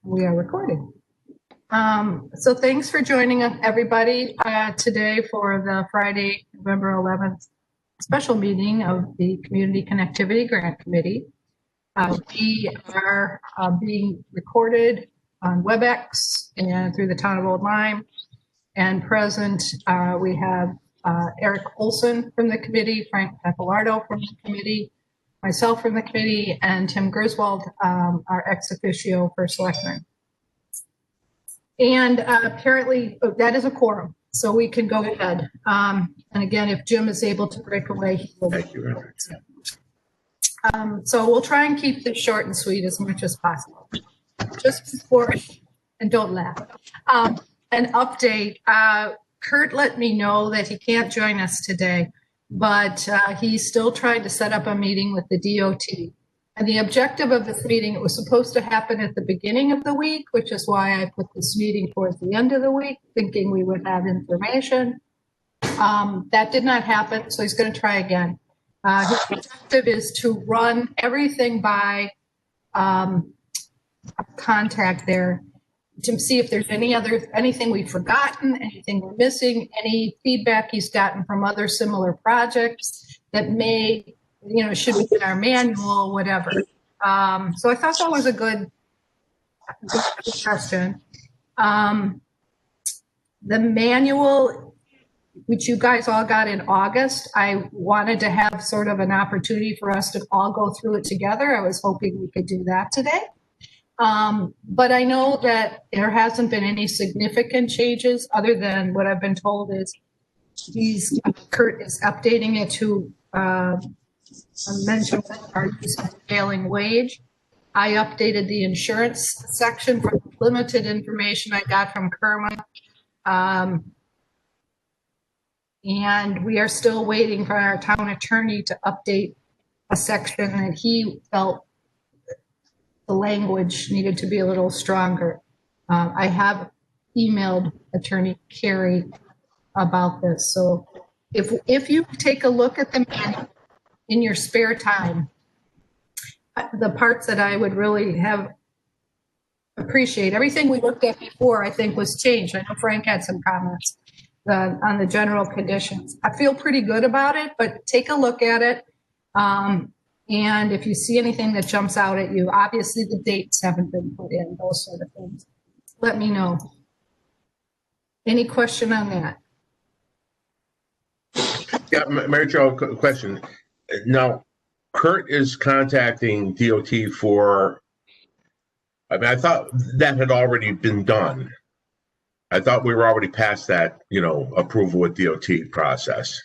We are recording. So thanks for joining us, everybody, today for the Friday, November 11th special meeting of the Community Connectivity Grant Committee. We are being recorded on WebEx and through the Town of Old Lyme. And present, we have Eric Olson from the committee, Frank Pappalardo from the committee, myself from the committee, and Tim Griswold, our ex officio for selectmen. And apparently that is a quorum, so we can go ahead. And again, if Jim is able to break away, he will. Thank you very much. So we'll try and keep this short and sweet as much as possible. Just before, and don't laugh, an update. Kurt let me know that he can't join us today, but he's still trying to set up a meeting with the DOT. And the objective of this meeting, it was supposed to happen at the beginning of the week, which is why I put this meeting towards the end of the week, thinking we would have information. That did not happen, so he's going to try again. His objective is to run everything by contact there to see if there's anything we've forgotten, anything we're missing, any feedback he's gotten from other similar projects that may, should be in our manual, whatever. So I thought that was a good question. The manual, which you guys all got in August, I wanted to have sort of an opportunity for us to all go through it together. I was hoping we could do that today. But I know that there hasn't been any significant changes other than what I've been told is Kurt is updating it to mention our use of prevailing wage. I updated the insurance section from limited information I got from Kerma. And we are still waiting for our town attorney to update a section that he felt the language needed to be a little stronger. I have emailed Attorney Carey about this. So if you take a look at the manual in your spare time, the parts that I would really appreciate, everything we looked at before, I think was changed. I know Frank had some comments on the general conditions. I feel pretty good about it, but take a look at it. And if you see anything that jumps out at you, obviously the dates haven't been put in, those sort of things. Let me know. Any question on that? Yeah, Mary Jo, question. Now, Kurt is contacting DOT for, I thought that had already been done. I thought we were already past that, approval with DOT process.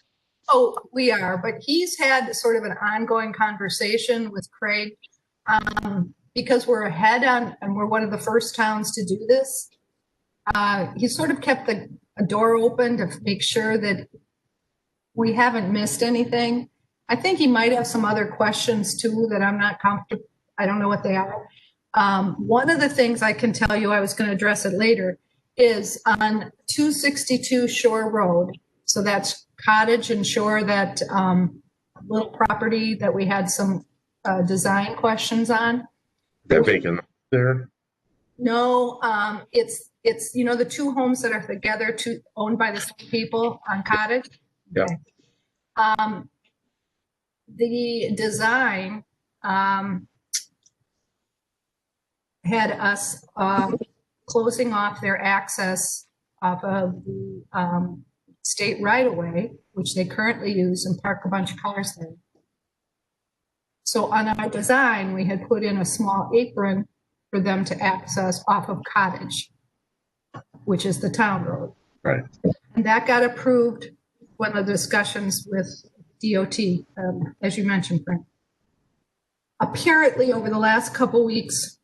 Oh, we are, but he's had sort of an ongoing conversation with Craig because we're ahead on, and we're one of the first towns to do this. He sort of kept a door open to make sure that we haven't missed anything. I think he might have some other questions too that I'm not comfortable. I don't know what they are. One of the things I can tell you, I was going to address it later, is on 262 Shore Road. So that's Cottage and Shore, that little property that we had some design questions on. That vacant there? No, it's the two homes that are together, owned by the same people on Cottage. Yeah. Okay. The design had us closing off their access off of the state right-of-way, which they currently use and park a bunch of cars there. So on our design, we had put in a small apron for them to access off of Cottage, which is the town road. Right. And that got approved when the discussions with DOT, as you mentioned, Frank. Apparently, over the last couple weeks,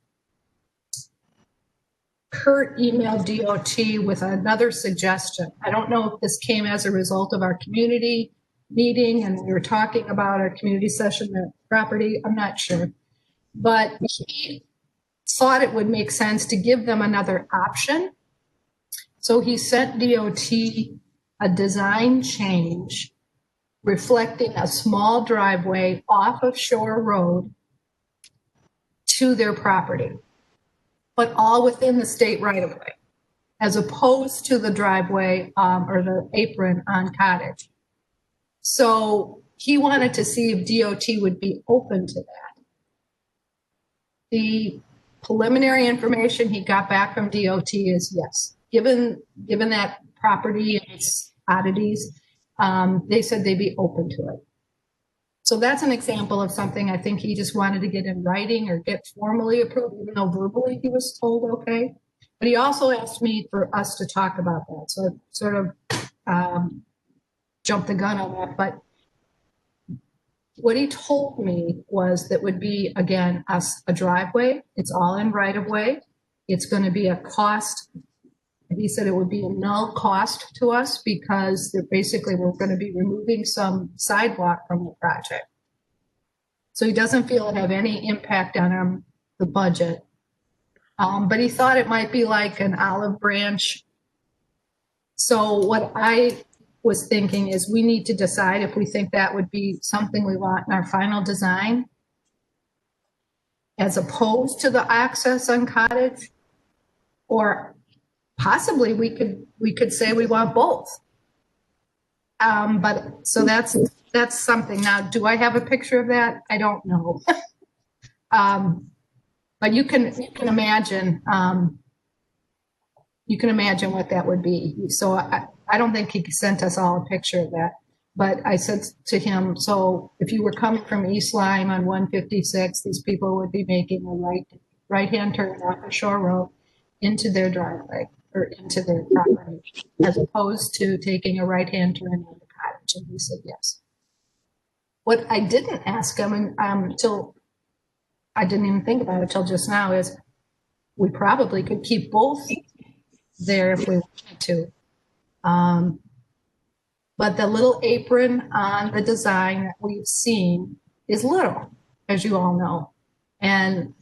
Kurt emailed DOT with another suggestion. I don't know if this came as a result of our community meeting and we were talking about our community session, the property. I'm not sure. But he thought it would make sense to give them another option. So he sent DOT a design change reflecting a small driveway off of Shore Road to their property. but all within the state right of way, as opposed to the driveway or the apron on Cottage. So he wanted to see if DOT would be open to that. The preliminary information he got back from DOT is yes. Given that property and its oddities, they said they'd be open to it. So that's an example of something I think he just wanted to get in writing or get formally approved, even though verbally he was told okay. But he also asked me for us to talk about that. So I sort of jumped the gun on that. But what he told me was that would be, again, a driveway. It's all in right of way. It's going to be a cost. He said it would be a null cost to us because basically we're going to be removing some sidewalk from the project. So he doesn't feel it have any impact on the budget. But he thought it might be like an olive branch. So what I was thinking is we need to decide if we think that would be something we want in our final design, as opposed to the access on Cottage, or possibly we could say we want both. But so that's something. Now, do I have a picture of that? I don't know. But you can imagine what that would be. So I don't think he sent us all a picture of that. But I said to him, so if you were coming from East Lyme on 156, these people would be making a right-hand turn off the Shore Road into their driveway or into their property, as opposed to taking a right-hand turn on the Cottage. And he said yes. What I didn't ask him until I didn't even think about it till just now is we probably could keep both there if we wanted to. But the little apron on the design that we've seen is little, as you all know. And,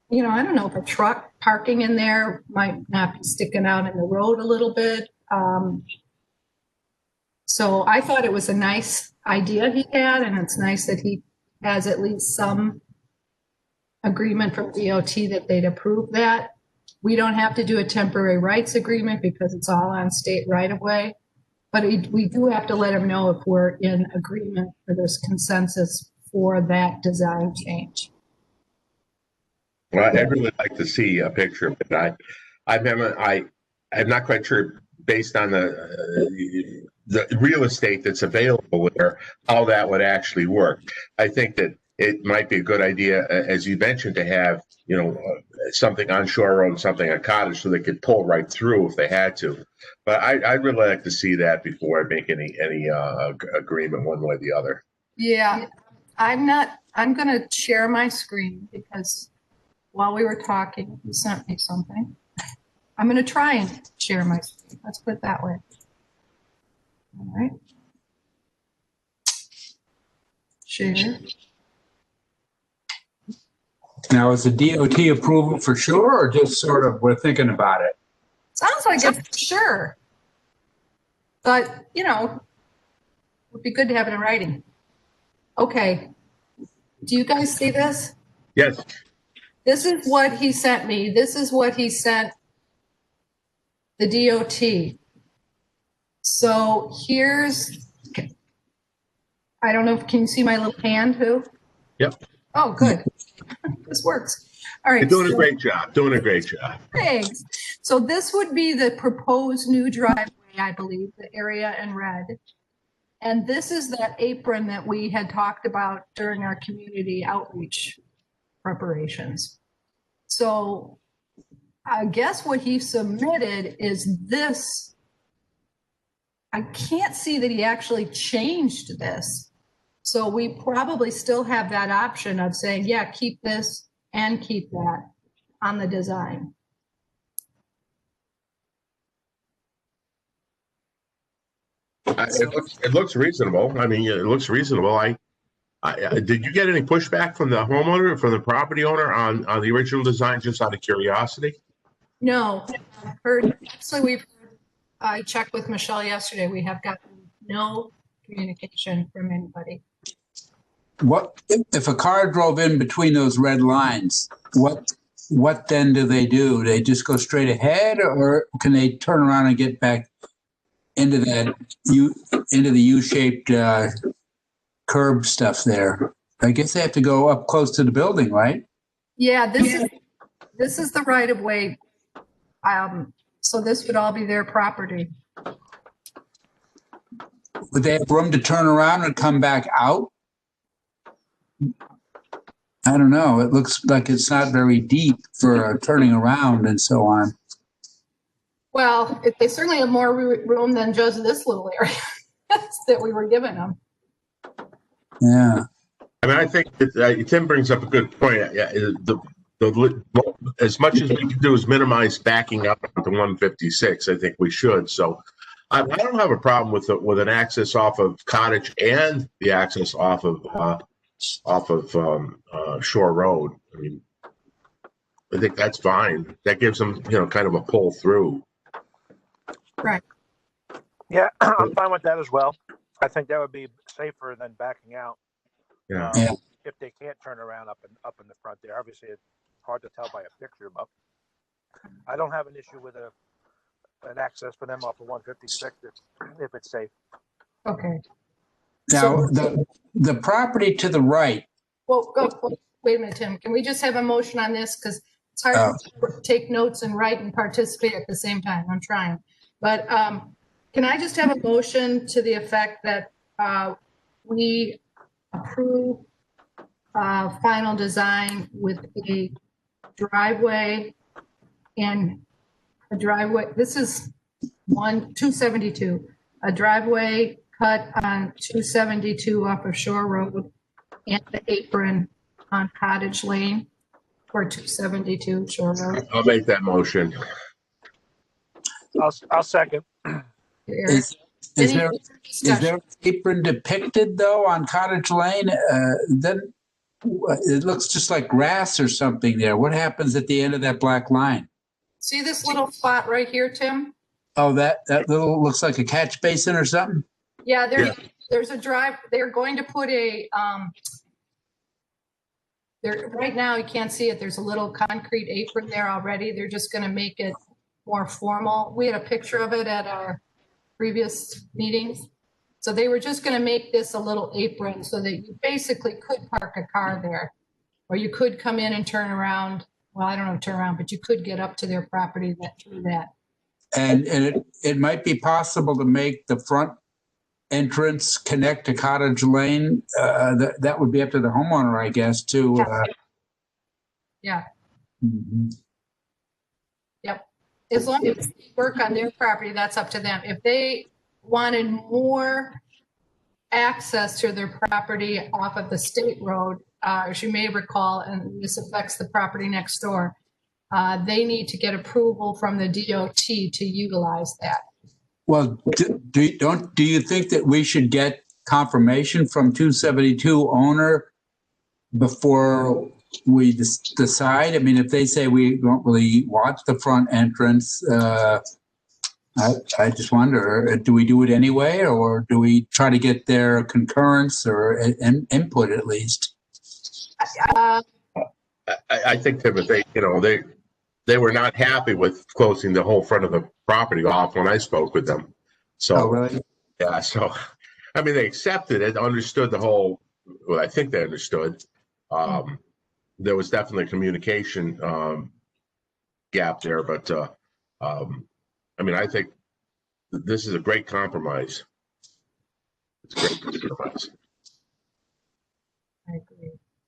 you know, I don't know if a truck parking in there might not be sticking out in the road a little bit. So I thought it was a nice idea he had, and it's nice that he has at least some agreement from DOT that they'd approve that. We don't have to do a temporary rights agreement because it's all on state right of way, but we do have to let them know if we're in agreement or there's consensus for that design change. Well, I'd really like to see a picture of it. I'm not quite sure, based on the real estate that's available there, how that would actually work. I think that it might be a good idea, as you mentioned, to have, you know, something on Shore Road and something on Cottage so they could pull right through if they had to. But I'd really like to see that before I make any agreement one way or the other. Yeah, I'm going to share my screen because while we were talking, you sent me something. I'm going to try and share my screen. Let's put it that way. All right. Share. Now, is the DOT approval for sure, or just sort of we're thinking about it? Sounds like it's sure. But, you know, it would be good to have it in writing. Okay. Do you guys see this? Yes. This is what he sent me. This is what he sent the DOT. So here's, I don't know, can you see my little hand, who? Yep. Oh, good. This works. All right. You're doing a great job. Doing a great job. Thanks. So this would be the proposed new driveway, I believe, the area in red. And this is that apron that we had talked about during our community outreach preparations. So I guess what he submitted is this. I can't see that he actually changed this. So we probably still have that option of saying, yeah, keep this and keep that on the design. It looks reasonable. I mean, it looks reasonable. Did you get any pushback from the homeowner, from the property owner on the original design, just out of curiosity? No, I've heard, actually I checked with Michelle yesterday. We have gotten no communication from anybody. What if a car drove in between those red lines? What what then do? They just go straight ahead, or can they turn around and get back into the U-shaped curb stuff there? I guess they have to go up close to the building, right? Yeah, this is the right of way. So this would all be their property. Would they have room to turn around and come back out? I don't know. It looks like it's not very deep for turning around and so on. Well, they certainly have more room than just this little area that we were giving them. Yeah. I mean, I think that, Tim brings up a good point. Yeah, as much as we can do is minimize backing up to 156. I think we should. So I don't have a problem with an access off of Cottage and the access off of Shore Road. I mean, I think that's fine. That gives them, kind of a pull through. Right. Yeah, I'm fine with that as well. I think that would be safer than backing out. Yeah. If they can't turn around up in the front there. Obviously, it's hard to tell by a picture, but I don't have an issue with an access for them off of 156 if it's safe. Okay. Now, the property to the right. Well, wait a minute, Tim. Can we just have a motion on this? Because it's hard to take notes and write and participate at the same time. I'm trying. But can I just have a motion to the effect that we approve final design with a driveway and a driveway. This is 272, a driveway cut on 272 off of Shore Road and the apron on Cottage Lane for 272 Shore Road. I'll make that motion. I'll second. Is there an apron depicted though on Cottage Lane? Then it looks just like grass or something there. What happens at the end of that black line? See this little spot right here, Tim? Oh, that little looks like a catch basin or something? Yeah, there's a drive. They're going to put a right now you can't see it. There's a little concrete apron there already. They're just going to make it more formal. We had a picture of it at our previous meetings. So they were just going to make this a little apron so that you basically could park a car there, or you could come in and turn around. Well, I don't know, turn around, but you could get up to their property through that. And it might be possible to make the front entrance connect to Cottage Lane. That would be up to the homeowner, I guess, too. Yeah. Mm-hmm. Yep. As long as they work on their property, that's up to them. If they wanted more access to their property off of the state road, as you may recall, and this affects the property next door, they need to get approval from the DOT to utilize that. Well, do you think that we should get confirmation from 272 owner before we decide? I mean, if they say we don't really want the front entrance, I just wonder, do we do it anyway, or do we try to get their concurrence or input at least? I think, Tim, they were not happy with closing the whole front of the property off when I spoke with them. So, oh, really? Yeah. So, I mean, they accepted it, understood the whole. Well, I think they understood. There was definitely a communication gap there, but I mean, I think this is a great compromise. It's a great compromise.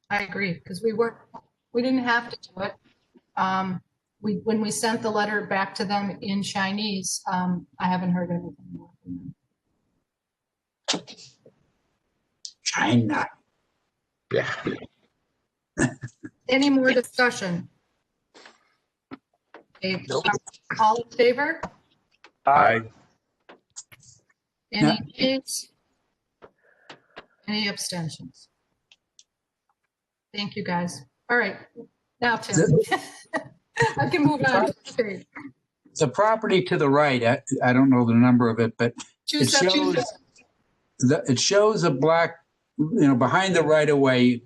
I agree, because we didn't have to do it. When we sent the letter back to them in Chinese, I haven't heard anything more from them. China. Yeah. Any more discussion? Okay. Nope. All in favor? Aye. Any nays? Any abstentions? Thank you, guys. All right, now Tim. I can move on. Okay. The property to the right, I don't know the number of it, but it shows a black, behind the right-of-way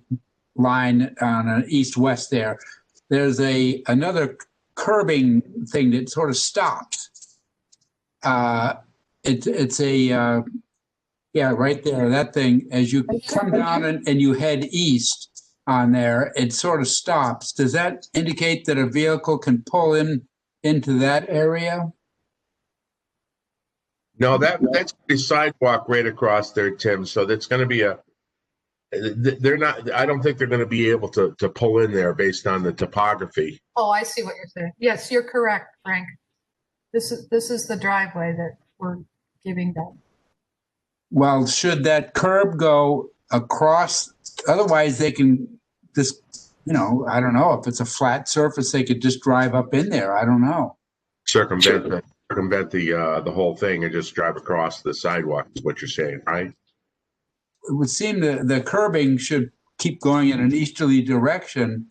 line on an east-west there. there's another curbing thing that sort of stops. It's a yeah, right there, that thing. As you come down and you head east on there, it sort of stops. Does that indicate that a vehicle can pull into that area? No, that's a sidewalk right across there, Tim. So that's going to be they're not, I don't think they're going to be able to pull in there based on the topography. Oh, I see what you're saying. Yes, you're correct, Frank. This is the driveway that we're giving them. Well, should that curb go across? Otherwise, they can just, I don't know, if it's a flat surface, they could just drive up in there. I don't know. Circumvent the whole thing and just drive across the sidewalk is what you're saying, right? It would seem that the curbing should keep going in an easterly direction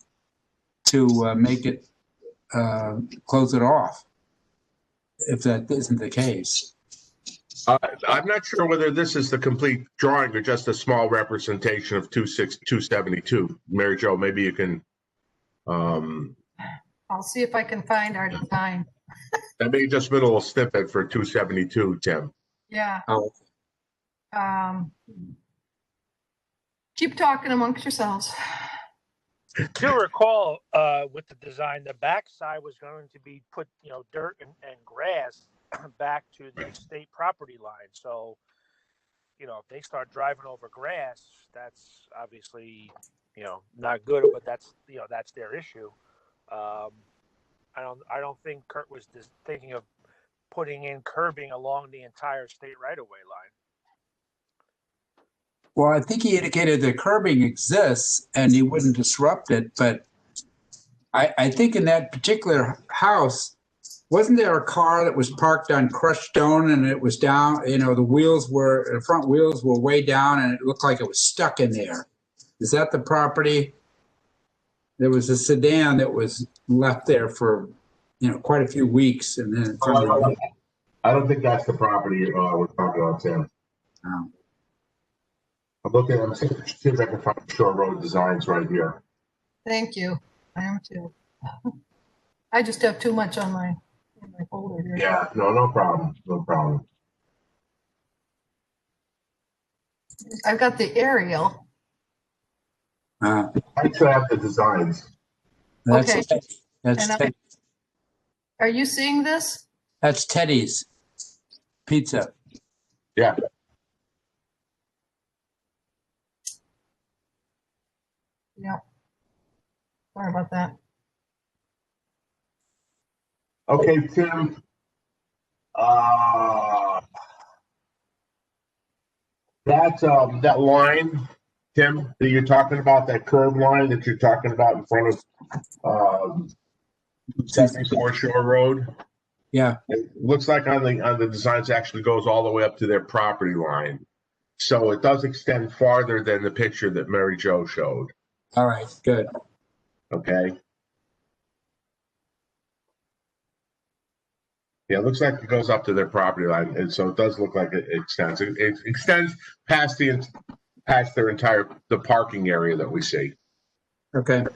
to make it close it off, if that isn't the case. I'm not sure whether this is the complete drawing or just a small representation of 272. Mary Jo, maybe you can. I'll see if I can find our design. That may just been a little snippet for 272, Tim. Yeah. Oh. Keep talking amongst yourselves. Do recall with the design, the backside was going to be put, dirt and grass back to the state property line. So, if they start driving over grass, that's obviously, not good. But that's their issue. I don't think Kurt was thinking of putting in curbing along the entire state right-of-way line. Well, I think he indicated that curbing exists and he wouldn't disrupt it. But I think in that particular house, wasn't there a car that was parked on crushed stone and it was down, the front wheels were way down and it looked like it was stuck in there. Is that the property? There was a sedan that was left there for, quite a few weeks. And then I don't think that's the property we're talking about, Tim. Oh. I'm seeing if I can find Shore Road Designs right here. Thank you. I am too. I just have too much on my folder here. Yeah, no problem. No problem. I've got the aerial. I actually have the designs. Okay. That's And are you seeing this? That's Teddy's Pizza. Yeah. Yeah. Sorry about that. Okay, Tim. That line, Tim, that you're talking about, that curve line that you're talking about in front of 74 Shore Road. Yeah. It looks like on the designs actually goes all the way up to their property line. So it does extend farther than the picture that Mary Jo showed. All right, good. Okay. Yeah, it looks like it goes up to their property line, and so it does look like it extends. It extends past their entire parking area that we see. Okay.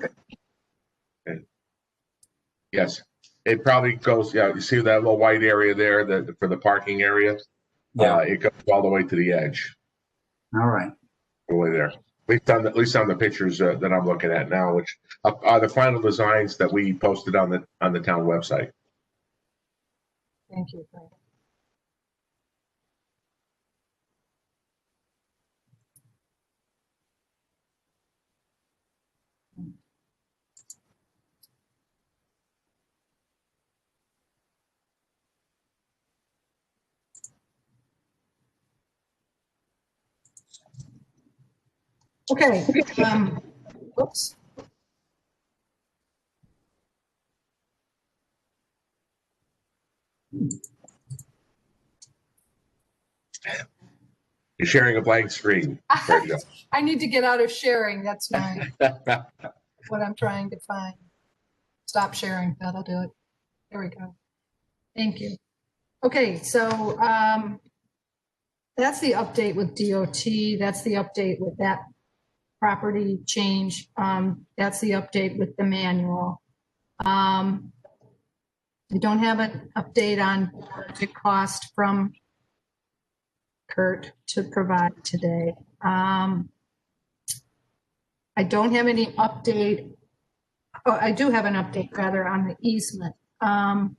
Yes, it probably goes. Yeah, you see that little white area there for the parking area. Yeah. It goes all the way to the edge. All right. All the way there. At least on the pictures that I'm looking at now, which are the final designs that we posted on the town website. Thank you, Frank. Okay. Whoops. You're sharing a blank screen. There you I need to get out of sharing. That's what I'm trying to find. Stop sharing. That'll do it. There we go. Thank you. Okay, so that's the update with DOT. That's the update with that property change. That's the update with the manual. We don't have an update on project cost from Kurt to provide today. I don't have any update. Oh, I do have an update rather on the easement. I'm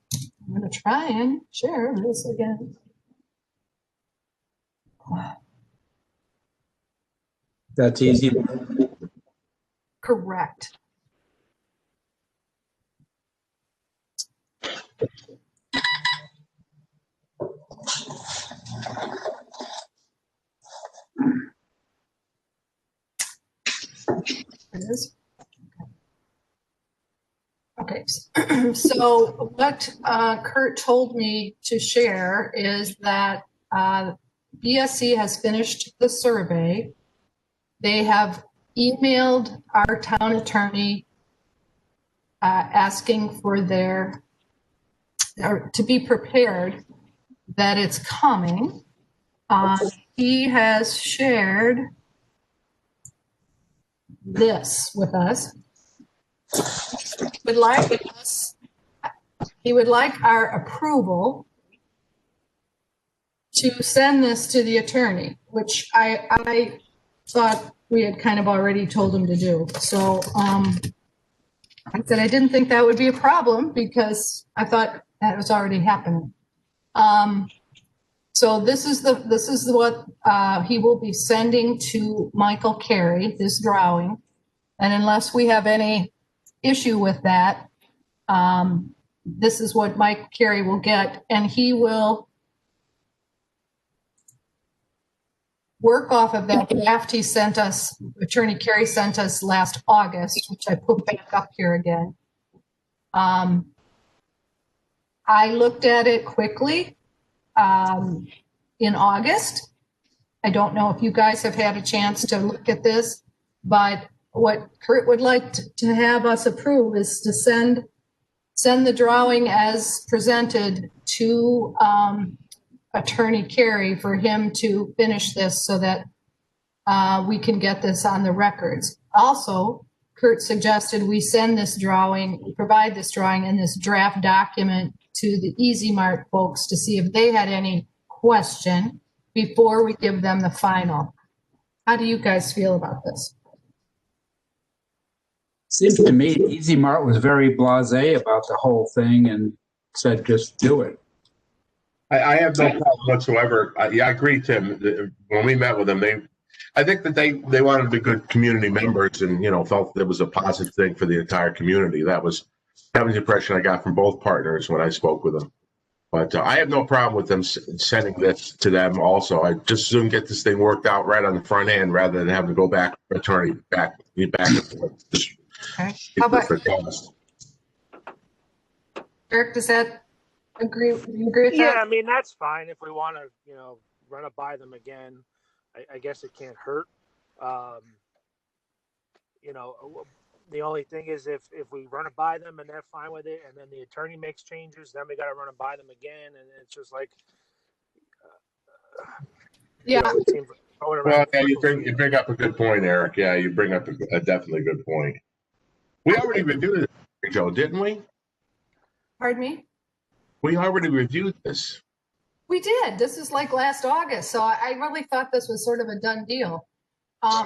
going to try and share this again. That's easy. Correct. It is. Okay, so what Kurt told me to share is that BSC has finished the survey. They have emailed our town attorney asking for to be prepared that it's coming. He has shared this with us. He would like our approval to send this to the attorney, which I thought we had kind of already told him to do. So I said I didn't think that would be a problem because I thought that was already happening. So this is what he will be sending to Michael Carey, this drawing. And unless we have any issue with that, this is what Mike Carey will get, and he will work off of that draft he sent us, Attorney Carey sent us last August, which I put back up here again. I looked at it quickly in August. I don't know if you guys have had a chance to look at this, but what Kurt would like to have us approve is to send the drawing as presented to Attorney Carey for him to finish this so that we can get this on the records. Also, Kurt suggested we send this drawing, provide this drawing in this draft document to the Easy Mart folks to see if they had any question before we give them the final. How do you guys feel about this? Seems to me Easy Mart was very blasé about the whole thing and said, just do it. I have no problem whatsoever. Yeah, I agree, Tim. When we met with them, I think that they wanted to be good community members and, felt it was a positive thing for the entire community. That was the impression I got from both partners when I spoke with them. But I have no problem with them sending this to them also. I just soon get this thing worked out right on the front end rather than having to go back, attorney, back and forth. Okay. How about Eric? Does that agree? Do you agree with that? Yeah, I mean that's fine if we want to, run it by them again. I guess it can't hurt. The only thing is if we run it by them and they're fine with it, and then the attorney makes changes, then we got to run it by them again, and it's just like, yeah. It seems like well, yeah, you bring up a good point, Eric. Yeah, you bring up a definitely good point. We already reviewed it, Joe, didn't we? Pardon me? We already reviewed this. We did. This is like last August, so I really thought this was sort of a done deal.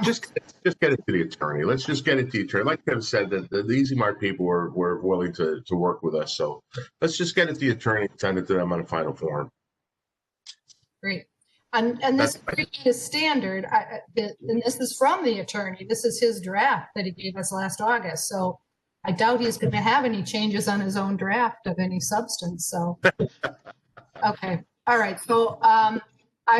Just get it to the attorney. Let's just get it to the attorney. Like Kevin said, that the Easy Mart people were willing to work with us. So let's just get it to the attorney and send it to them on a final form. Great. And this is standard. And this is from the attorney. This is his draft that he gave us last August. So I doubt he's going to have any changes on his own draft of any substance. So, okay. All right. So I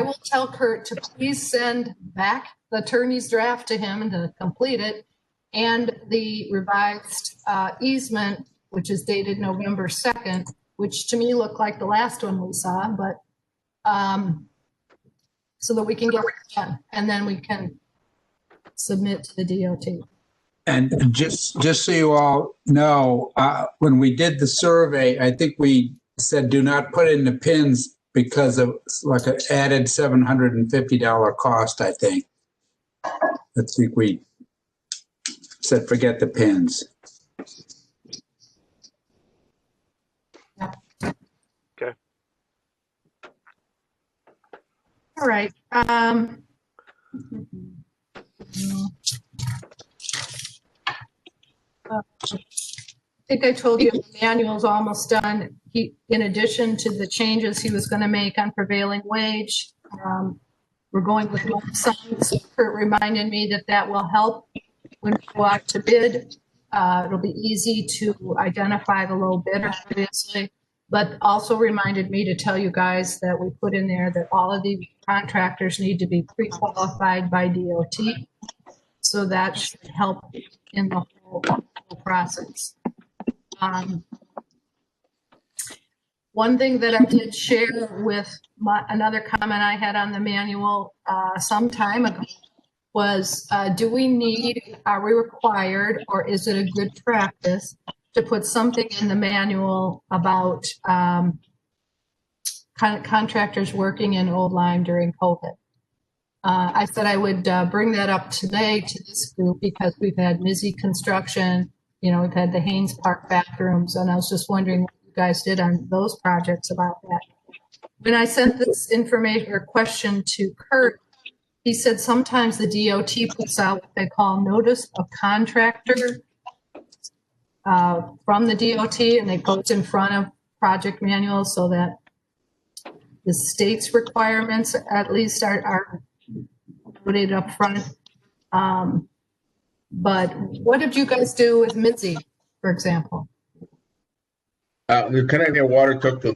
will tell Kurt to please send back the attorney's draft to him and to complete it, and the revised easement, which is dated November 2nd, which to me looked like the last one we saw, but so that we can get it done, and then we can submit to the DOT. And just so you all know, when we did the survey, I think we said do not put in the pins because of like an added $750 cost, I think. I think we said forget the pins. Um, I think I told you the manual's almost done. He, in addition to the changes he was going to make on prevailing wage, we're going with lump sums. Kurt reminded me that that will help when we go out to bid. It'll be easy to identify the low bidder, obviously, but also reminded me to tell you guys that we put in there that all of the contractors need to be pre-qualified by DOT. So that should help in the whole process. One thing that I did share with another comment I had on the manual some time ago was, are we required, or is it a good practice to put something in the manual about contractors working in Old Lyme during COVID? I said I would bring that up today to this group because we've had Mizzy Construction, you know, we've had the Haynes Park bathrooms, and I was just wondering what you guys did on those projects about that. When I sent this information or question to Kurt, he said sometimes the DOT puts out what they call notice of contractor from the DOT, and it goes in front of project manuals so that the state's requirements at least are noted up front. But what did you guys do with Mizzy, for example? The Connecticut Water took the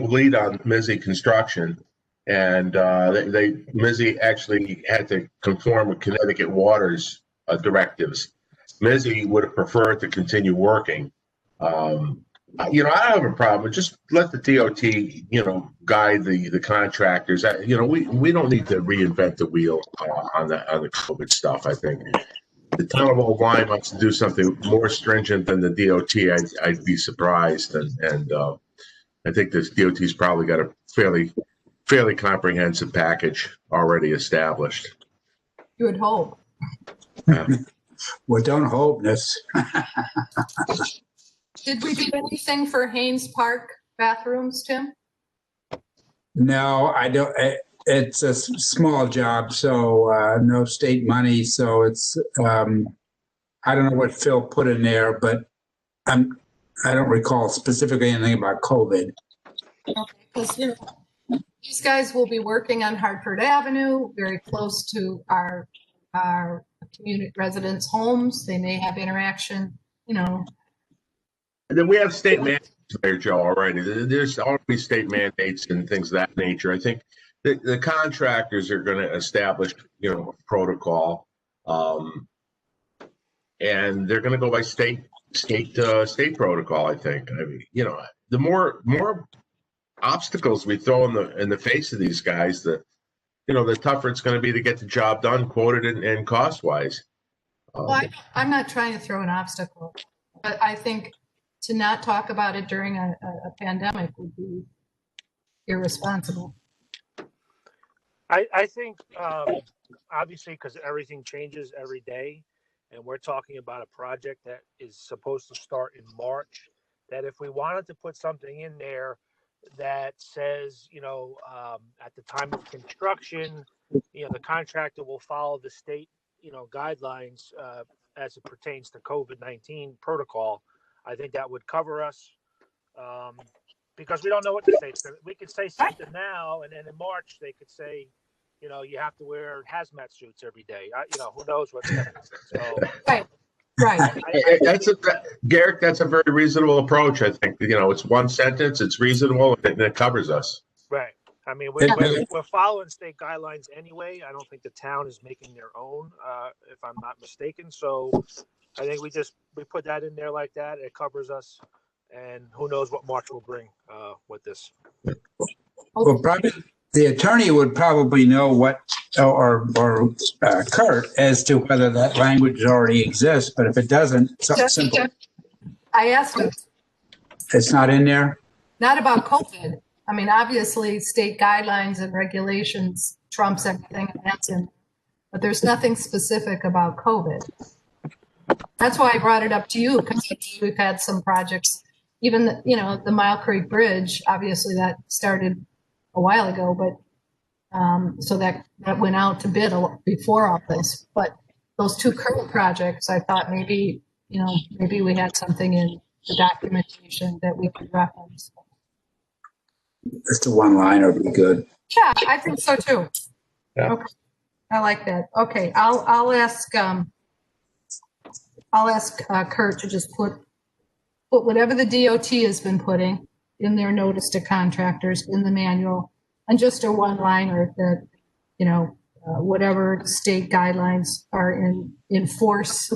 lead on Mizzy Construction, and Mizzy actually had to conform with Connecticut Water's directives. Mizzy would have preferred to continue working. You know, I don't have a problem. Just let the DOT, you know, guide the contractors. You know, we don't need to reinvent the wheel on the COVID stuff. I think the town of Old Lyme wants to do something more stringent than the DOT. I'd be surprised, and I think this DOT's probably got a fairly comprehensive package already established. You would hope. Well, don't hope this. Did we do anything for Haynes Park bathrooms, Tim? No, I don't. It's a small job, so no state money. So it's I don't know what Phil put in there, but I don't recall specifically anything about COVID. Okay, because you know these guys will be working on Hartford Avenue, very close to our community residents' homes. They may have interaction, you know. And then we have state mandates there, Joe, already. There's already state mandates and things of that nature. I think the contractors are going to establish, you know, a protocol, and they're going to go by state protocol. I think. I mean, you know, the more obstacles we throw in the face of these guys, the tougher it's going to be to get the job done, quoted and cost wise. Well, I'm not trying to throw an obstacle, but I think to not talk about it during a pandemic would be irresponsible. I think, obviously, because everything changes every day, and we're talking about a project that is supposed to start in March, that if we wanted to put something in there that says, you know, at the time of construction, you know, the contractor will follow the state, you know, guidelines as it pertains to COVID-19 protocol, I think that would cover us, because we don't know what the state's going to. We could say something now, and then in March they could say, you know, you have to wear hazmat suits every day. You know, who knows what's going to happen. So, Right. Garrick, that's a very reasonable approach. I think, you know, it's one sentence, it's reasonable, and it covers us. Right. I mean, we're following state guidelines anyway. I don't think the town is making their own, if I'm not mistaken. So I think we put that in there like that. It covers us, and who knows what March will bring with this. Well, probably the attorney would probably know what, or Kurt, as to whether that language already exists. But if it doesn't, something simple. I asked him. It's not in there? Not about COVID. I mean, obviously, state guidelines and regulations trumps everything, and that's in. But there's nothing specific about COVID. That's why I brought it up to you, because we've had some projects, even the Mile Creek Bridge. Obviously, that started a while ago, but So that went out to bid before all this. But those two current projects, I thought maybe we had something in the documentation that we could reference. Just a one-liner would be good. Yeah, I think so too. Yeah. Okay. I like that. Okay, I'll ask Kurt to just put whatever the DOT has been putting in their notice to contractors in the manual, and just a one-liner that, whatever state guidelines are in force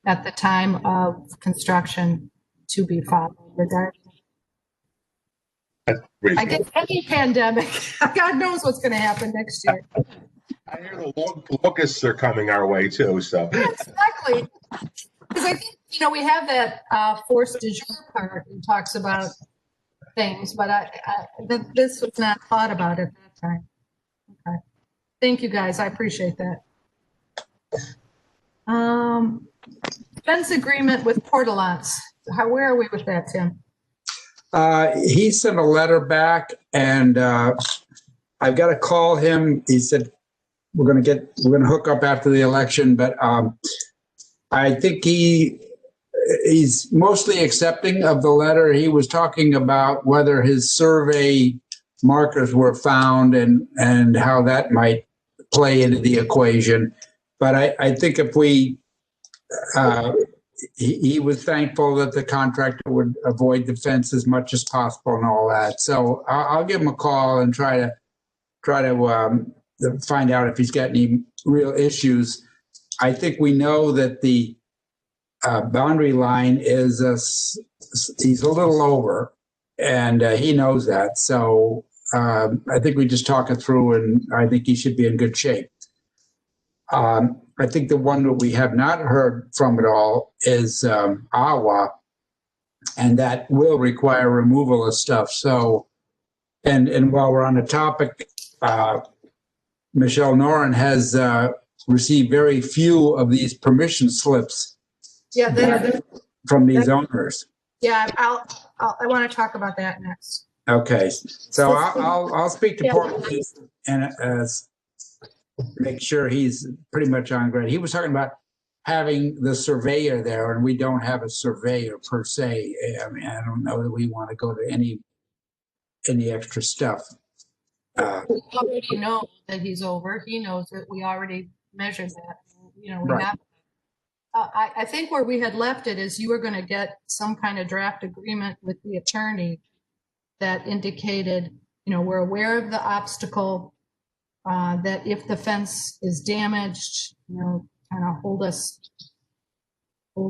at the time of construction to be followed regarding. That's I reasonable. guess any pandemic, God knows what's going to happen next year. I hear the locusts are coming our way too, so. Exactly. Because I think, we have that force de jure part that talks about things, but this was not thought about at that time. Okay. Thank you, guys. I appreciate that. Fence agreement with Portalance. Where are we with that, Tim? He sent a letter back, and I've got to call him. He said we're going to hook up after the election, but I think he's mostly accepting of the letter. He was talking about whether his survey markers were found and how that might play into the equation. But I think if we he was thankful that the contractor would avoid the fence as much as possible and all that. So I'll give him a call and try to find out if he's got any real issues. I think we know that the boundary line is he's a little over, and he knows that. So I think we just talk it through, and I think he should be in good shape. I think the one that we have not heard from at all is Awa, and that will require removal of stuff. So, and while we're on the topic, Michelle Noren has received very few of these permission slips. Yeah, from these owners. Yeah, I want to talk about that next. Okay, so I'll speak to Yeah. Portland and make sure he's pretty much on grade. He was talking about having the surveyor there, and we don't have a surveyor per se. I mean, I don't know that we want to go to any extra stuff. We already know that he's over. He knows that we already measured that. We Right. have. I think where we had left it is you were going to get some kind of draft agreement with the attorney that indicated, we're aware of the obstacle, that if the fence is damaged, kind of hold us, will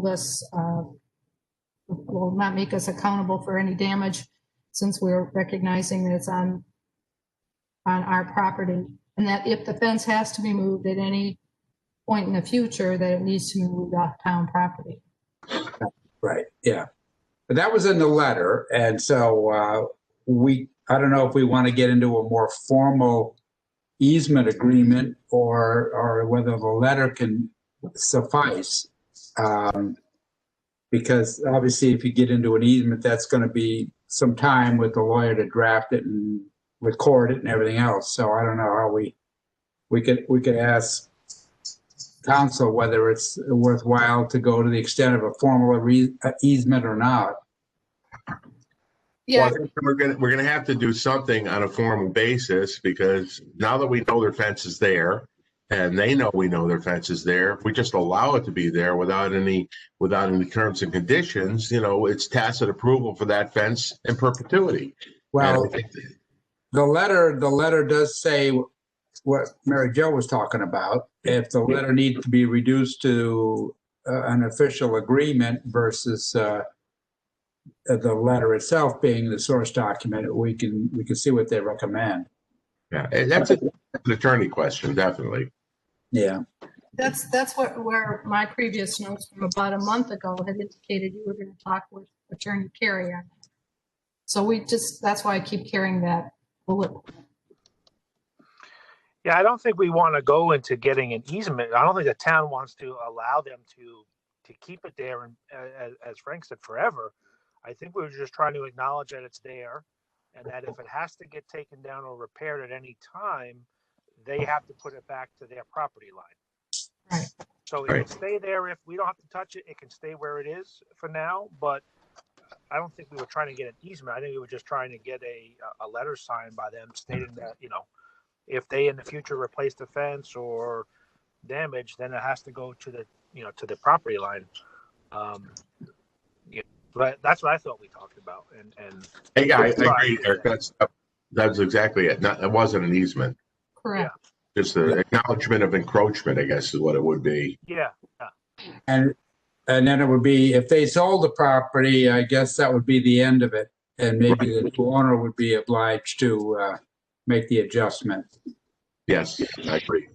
not make us accountable for any damage, since we're recognizing that it's on our property, and that if the fence has to be moved at any point in the future, that it needs to be moved off town property. Right. Yeah. But that was in the letter. And so I don't know if we want to get into a more formal easement agreement or whether the letter can suffice. Because obviously if you get into an easement, that's going to be some time with the lawyer to draft it and record it and everything else. So I don't know how we could ask council whether it's worthwhile to go to the extent of a formal easement or not. Yeah, Well, I think we're gonna have to do something on a formal basis, because now that we know their fence is there, and they know we know their fence is there, if we just allow it to be there without any terms and conditions, it's tacit approval for that fence in perpetuity. Well, And I think the letter does say what Mary Jo was talking about. If the letter needs to be reduced to an official agreement versus the letter itself being the source document, we can see what they recommend. yeah, and that's an attorney question, definitely. Yeah. that's where my previous notes from about a month ago had indicated you were going to talk with Attorney Carey on that. So that's why I keep carrying that bullet. Yeah, I don't think we want to go into getting an easement. I don't think the town wants to allow them to keep it there, and as Frank said, forever. I think we're just trying to acknowledge that it's there, and that if it has to get taken down or repaired at any time, they have to put it back to their property line. Right. So it can stay there if we don't have to touch it. It can stay where it is for now. But I don't think we were trying to get an easement. I think we were just trying to get a letter signed by them stating that, if they in the future replace the fence or damage, then it has to go to the property line. But that's what I thought we talked about. And Yeah, I agree, Eric. That's exactly it. It wasn't an easement. Correct. Just the acknowledgement of encroachment, I guess, is what it would be. Yeah. And then it would be, if they sold the property, I guess that would be the end of it. And maybe the new owner would be obliged to make the adjustment. Yes, I agree.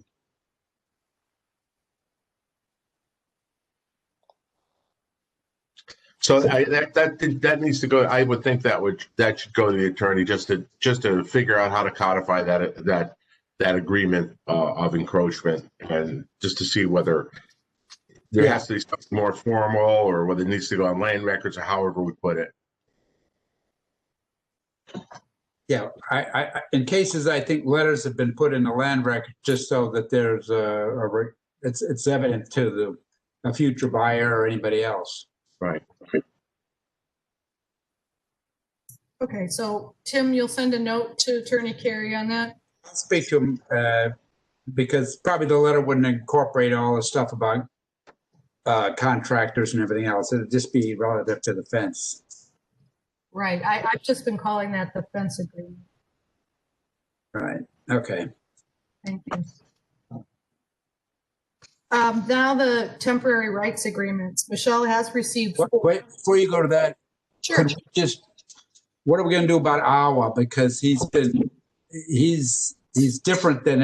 So that needs to go. I would think that should go to the attorney just to figure out how to codify that agreement of encroachment, and just to see whether there has to be something more formal or whether it needs to go on land records or however we put it. Yeah, I in cases, I think letters have been put in the land record just so that there's it's evident to a future buyer or anybody else. Right. Okay, so Tim, you'll send a note to Attorney Carey on that? I'll speak to him because probably the letter wouldn't incorporate all the stuff about contractors and everything else. It'd just be relative to the fence. Right, I've just been calling that the fence agreement. Right, okay. Thank you. Now the temporary rights agreements. Michelle has received. Wait, before you go to that, Sure. what are we going to do about Awa? Because he's different than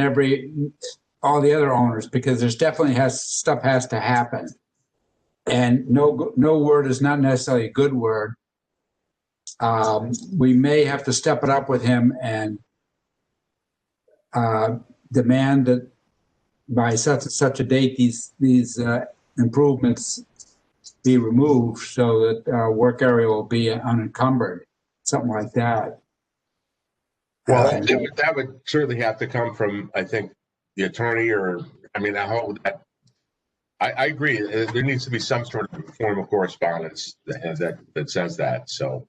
all the other owners, because there's definitely stuff has to happen, and no word is not necessarily a good word. We may have to step it up with him and demand that by such a date these improvements be removed so that our work area will be unencumbered, something like that. Well, that would certainly have to come from, I think, the attorney, or I agree. There needs to be some sort of form of correspondence that says that. So,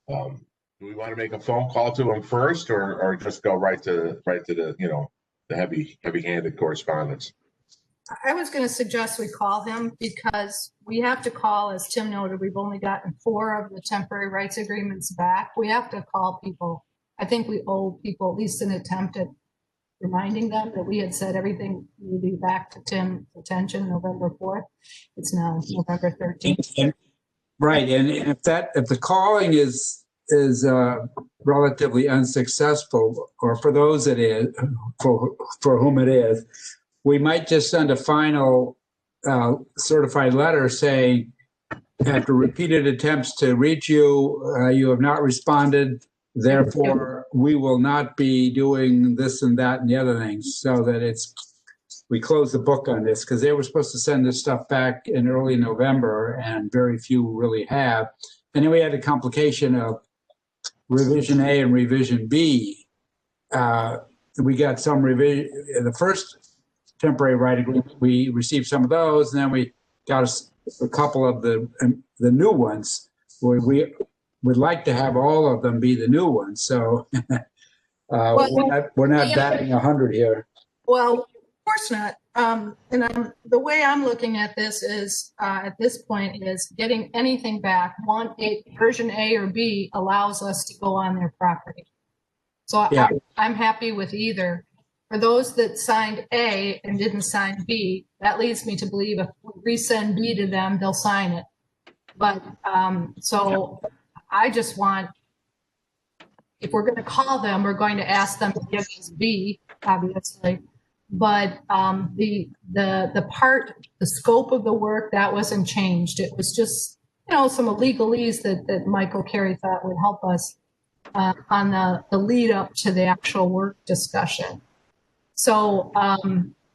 do we want to make a phone call to him first, or just go right to the the heavy-handed correspondence? I was going to suggest we call him, because we have to call, as Tim noted, we've only gotten 4 of the temporary rights agreements back. We have to call people. I think we owe people at least an attempt at reminding them that we had said everything will be back to Tim's attention November 4th. It's now November 13th. Right, and if the calling is relatively unsuccessful, or for those it is, for whom it is, we might just send a final certified letter saying, after repeated attempts to reach you, you have not responded. Therefore, we will not be doing this and that and the other things, so that we close the book on this, because they were supposed to send this stuff back in early November, and very few really have. And then we had a complication of revision A and revision B. We got some revision, the first temporary right agreement, we received some of those, and then we got a couple of the new ones, where we would like to have all of them be the new ones. So we're not batting 100 here. Well, of course not. And the way I'm looking at this is, at this point, is getting anything back. Version A or B allows us to go on their property. So Yeah. I'm happy with either. For those that signed A and didn't sign B, that leads me to believe if we resend B to them, they'll sign it. But so I just want, if we're going to call them, we're going to ask them to give us B, obviously. But the scope of the work, that wasn't changed. It was just, some legalese that Michael Carey thought would help us on the lead up to the actual work discussion. So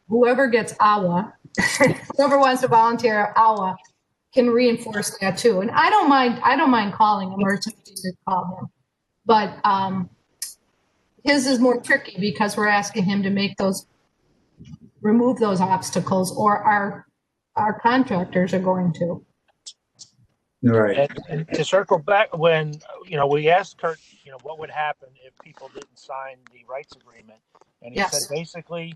whoever gets AWA, whoever wants to volunteer AWA, can reinforce that too. And I don't mind calling him or attempting to call him. But his is more tricky because we're asking him to remove those obstacles, or our contractors are going to. Right. And to circle back, when we asked Kurt, what would happen if people didn't sign the rights agreement, and he Yes. said basically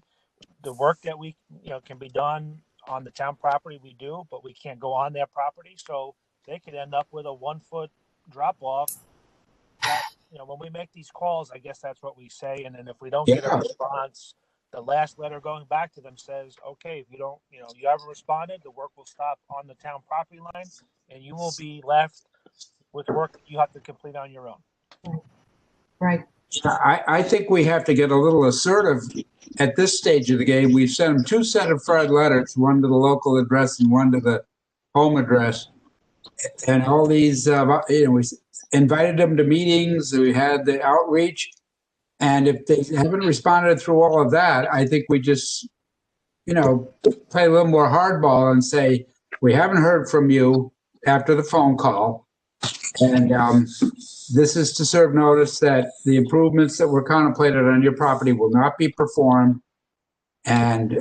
the work that we can be done on the town property we do, but we can't go on their property, so they could end up with a 1 foot drop off. That when we make these calls, I guess that's what we say, and then if we don't get a response, the last letter going back to them says, okay, if you don't, you haven't responded, the work will stop on the town property line, and you will be left with work that you have to complete on your own. Right. I think we have to get a little assertive at this stage of the game. We've sent them 2 certified letters, one to the local address and one to the home address. And all these, we invited them to meetings, we had the outreach. And if they haven't responded through all of that, I think we just, play a little more hardball and say, we haven't heard from you after the phone call. And this is to serve notice that the improvements that were contemplated on your property will not be performed. And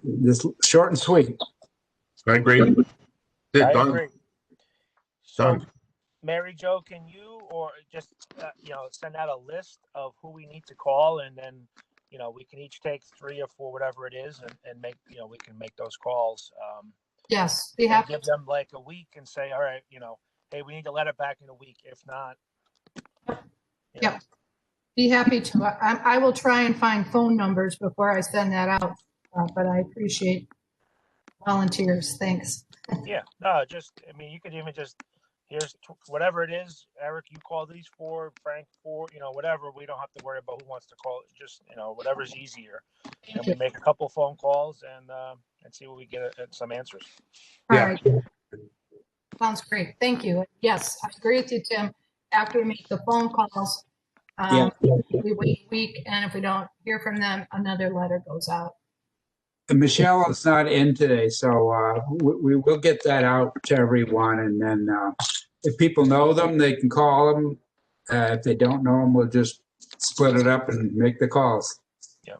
this short and sweet. I agree. I Done. agree. So, Done. Mary Jo, can you or just send out a list of who we need to call, and then we can each take 3 or 4, whatever it is, and make we can make those calls. Yes, be happy. Give them like a week and say, all right, hey, we need to let it back in a week. If not, Yep. Be happy to. I will try and find phone numbers before I send that out, but I appreciate volunteers. Thanks. Yeah, no, you could even just, here's whatever it is, Eric, you call these 4, Frank 4, whatever. We don't have to worry about who wants to call it. Just, whatever's easier. And we make a couple phone calls and see what we get at some answers. All Yeah. right. Sounds great. Thank you. Yes, I agree with you, Tim. After we make the phone calls, we wait a week, and if we don't hear from them, another letter goes out. Michelle is not in today, so we will get that out to everyone. And then if people know them, they can call them. If they don't know them, we'll just split it up and make the calls. Yeah.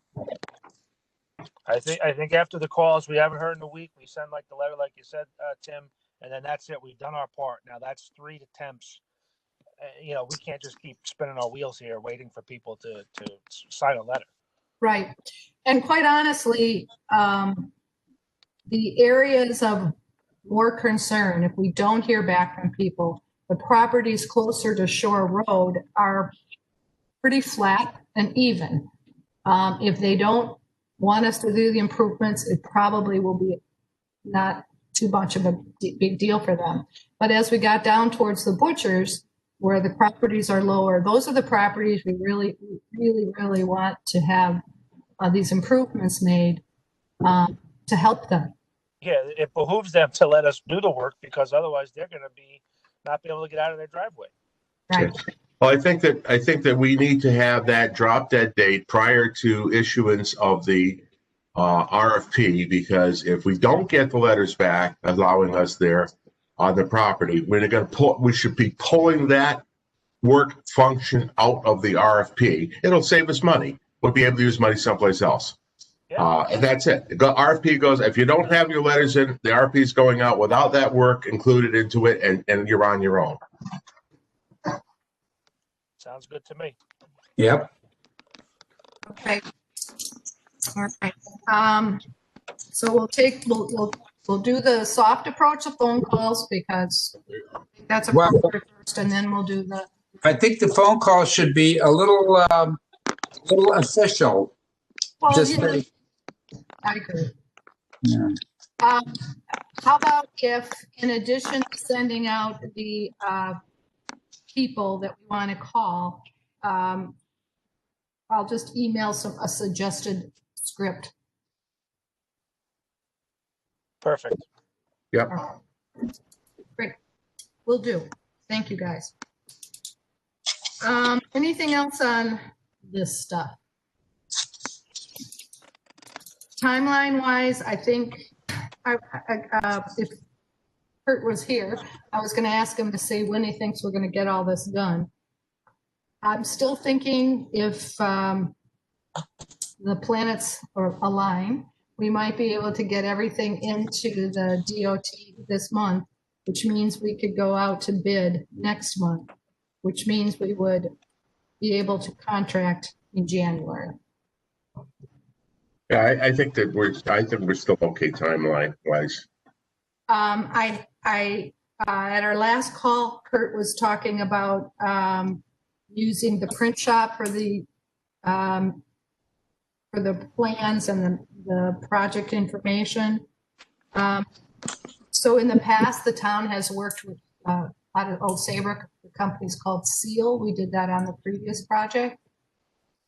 I think after the calls, we haven't heard in a week, we send like the letter, like you said, Tim, and then that's it. We've done our part. Now that's 3 attempts. We can't just keep spinning our wheels here waiting for people to sign a letter. Right. And quite honestly, the areas of more concern, if we don't hear back from people, the properties closer to Shore Road are pretty flat and even. If they don't want us to do the improvements, it probably will be not too much of a big deal for them. But as we got down towards the butchers, where the properties are lower, those are the properties we really, really, really want to have these improvements made to help them. Yeah, it behooves them to let us do the work, because otherwise they're going to not be able to get out of their driveway. Right. Well, I think that we need to have that drop dead date prior to issuance of the RFP, because if we don't get the letters back allowing us there on the property, we should be pulling that work function out of the RFP. It'll save us money. We'll be able to use money someplace else. Yeah. And that's it. The RFP goes, if you don't have your letters in, the RFP is going out without that work included into it, and you're on your own. Sounds good to me. Yep. Okay. All right. So we'll do the soft approach of phone calls, because that's a first, and then we'll do the. I think the phone call should be a little official. Well, Just yeah, I agree. Yeah. How about if, in addition to sending out the people that we want to call, I'll just email a suggested script. Perfect. Yep. Great. Will do. Thank you, guys. Anything else on this stuff? Timeline-wise, I think if Kurt was here, I was going to ask him to say when he thinks we're going to get all this done. I'm still thinking if the planets align, we might be able to get everything into the DOT this month, which means we could go out to bid next month, which means we would be able to contract in January. Yeah, I think that I think we're still okay timeline wise. At our last call, Kurt was talking about using the print shop for the plans and the project information. So in the past, the town has worked with out of Old Saybrook, the company's called Seal. We did that on the previous project.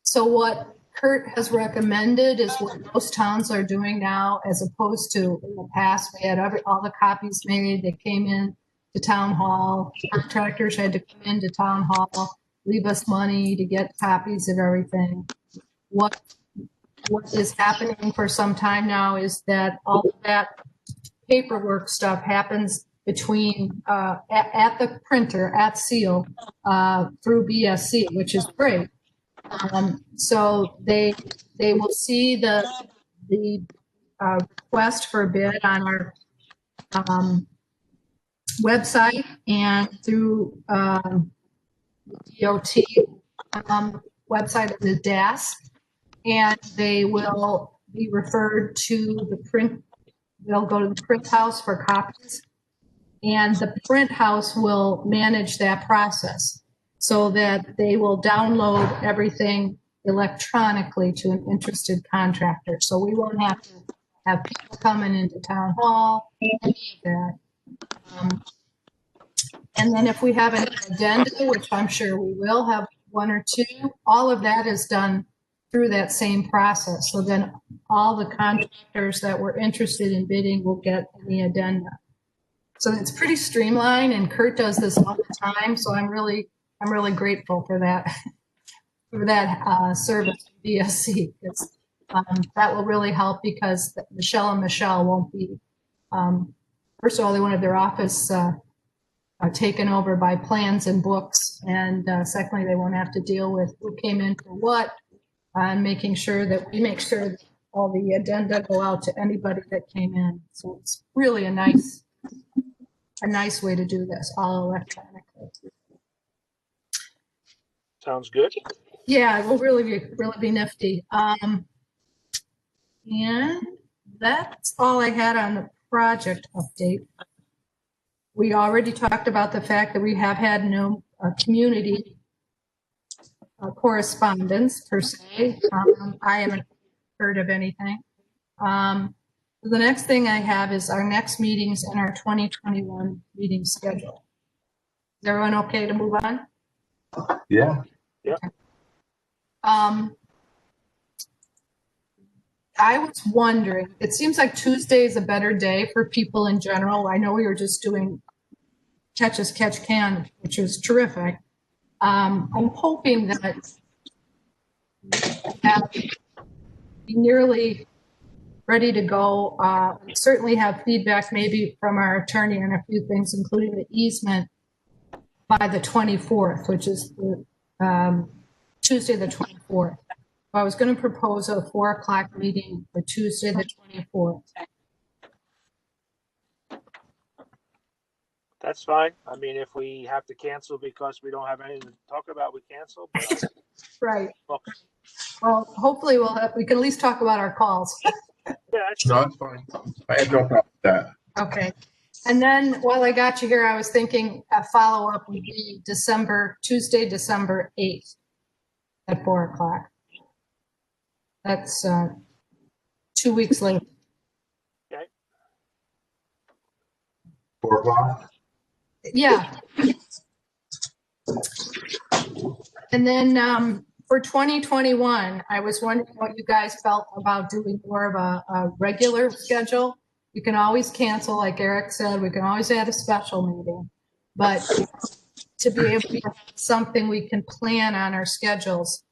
So what Kurt has recommended is what most towns are doing now, as opposed to in the past, we had all the copies made. They came in to town hall. Contractors had to come into town hall, leave us money to get copies of everything. What is happening for some time now is that all of that paperwork stuff happens between at the printer at Seal through BSC, which is great. So they will see the request for a bid on our website and through DOT website of the DAS, and they will be referred to the print. They'll go to the print house for copies, and the print house will manage that process so that they will download everything electronically to an interested contractor. So we won't have to have people coming into town hall, any of that. And then if we have an addenda, which I'm sure we will have one or two, all of that is done through that same process. So then all the contractors that were interested in bidding will get the addenda. So it's pretty streamlined, and Kurt does this all the time. So I'm really grateful for that, service from BSC. That will really help, because Michelle and Michelle won't be, first of all, they wanted their office taken over by plans and books. And secondly, they won't have to deal with who came in for what, and making sure that we make sure that all the addenda go out to anybody that came in. So it's really a nice way to do this, all electronically. Sounds good. Yeah, it will really be nifty. And that's all I had on the project update. We already talked about the fact that we have had no community correspondence per se. I haven't heard of anything. The next thing I have is our next meetings and our 2021 meeting schedule. Is everyone okay to move on? Yeah. Yeah. I was wondering, it seems like Tuesday is a better day for people in general. I know we were just doing Catch as Catch Can, which was terrific. I'm hoping that be nearly ready to go. Certainly have feedback maybe from our attorney on a few things, including the easement, by the 24th, which is Tuesday the 24th. I was going to propose a 4 o'clock meeting for Tuesday the 24th. That's fine. I mean, if we have to cancel because we don't have anything to talk about, we cancel. But, Right. okay. Well, hopefully we can at least talk about our calls. Yeah, that's No, it's fine. I have no problem with that. Okay. And then while I got you here, I was thinking a follow-up would be Tuesday, December 8th at 4 o'clock. That's 2 weeks later. okay. 4 o'clock? Yeah. And then for 2021, I was wondering what you guys felt about doing more of a regular schedule. You can always cancel, like Eric said, we can always add a special meeting, but to be able to have something we can plan on our schedules.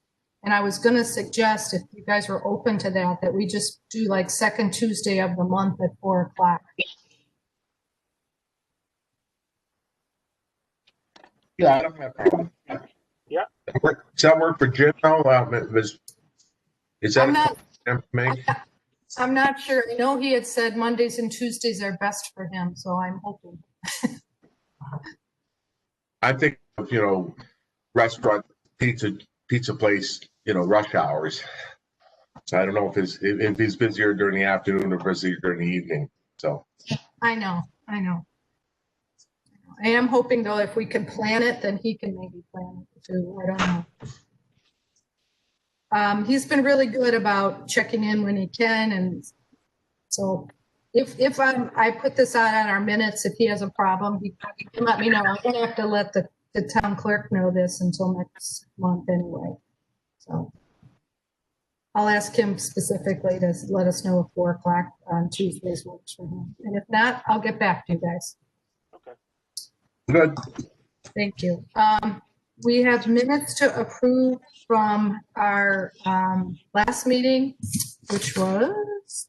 And I was going to suggest, if you guys were open to that, that we just do like second Tuesday of the month at 4 o'clock. Yeah, I don't have a problem. Yeah. Does that work for Jim though? Is that I'm not, make? I'm not sure. I know he had said Mondays and Tuesdays are best for him, so I'm hoping. I think, restaurant, pizza place, rush hours. I don't know if he's busier during the afternoon or busier during the evening, so. I know. I am hoping though, if we can plan it, then he can maybe plan it too. I don't know. He's been really good about checking in when he can, and so if I put this on our minutes, if he has a problem, he can let me know. I'm gonna have to let the town clerk know this until next month anyway. So I'll ask him specifically to let us know if 4 o'clock on Tuesdays works for him. And if not, I'll get back to you guys. Okay. Good. Thank you. We have minutes to approve from our last meeting, which was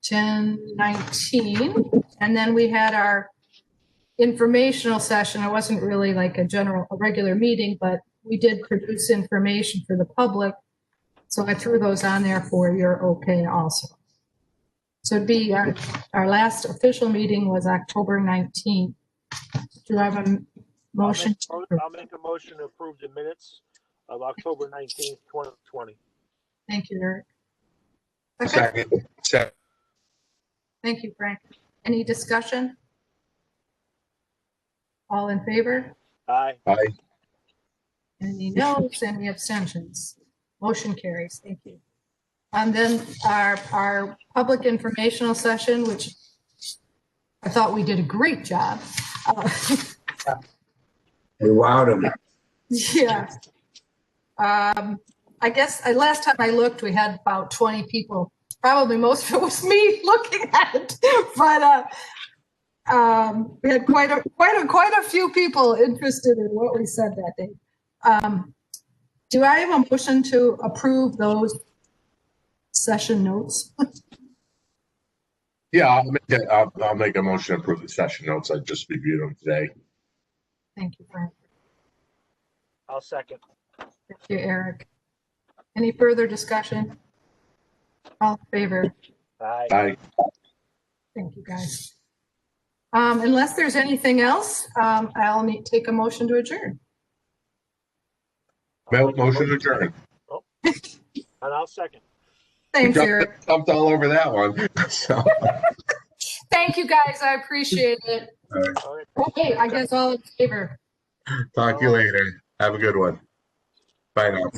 10/19. And then we had our informational session. It wasn't really like a regular meeting, but we did produce information for the public. So I threw those on there for your okay also. So it'd be our last official meeting was October 19th. Do I have a motion? I'll make a motion to approve the minutes of October 19th, 2020. Thank you, Eric. Second. Thank you, Frank. Any discussion? All in favor? Aye. Any noes, any abstentions? Motion carries. Thank you. And then our public informational session, which I thought we did a great job. We wowed them. Yeah. I guess last time I looked, we had about 20 people. Probably most of it was me looking at it, but we had quite a few people interested in what we said that day. Do I have a motion to approve those session notes? Yeah, I'll make a motion to approve the session notes. I just reviewed them today. Thank you, Frank. I'll second. Thank you, Eric. Any further discussion? All in favor? Aye. Aye. Thank you, guys. Unless there's anything else, I'll take a motion to adjourn. Motion to adjourn. And I'll second. Thanks, Eric. Jumped all over that one. So. Thank you, guys. I appreciate it. All right. Okay, I guess all in favor. Talk to you later. Have a good one. Bye now.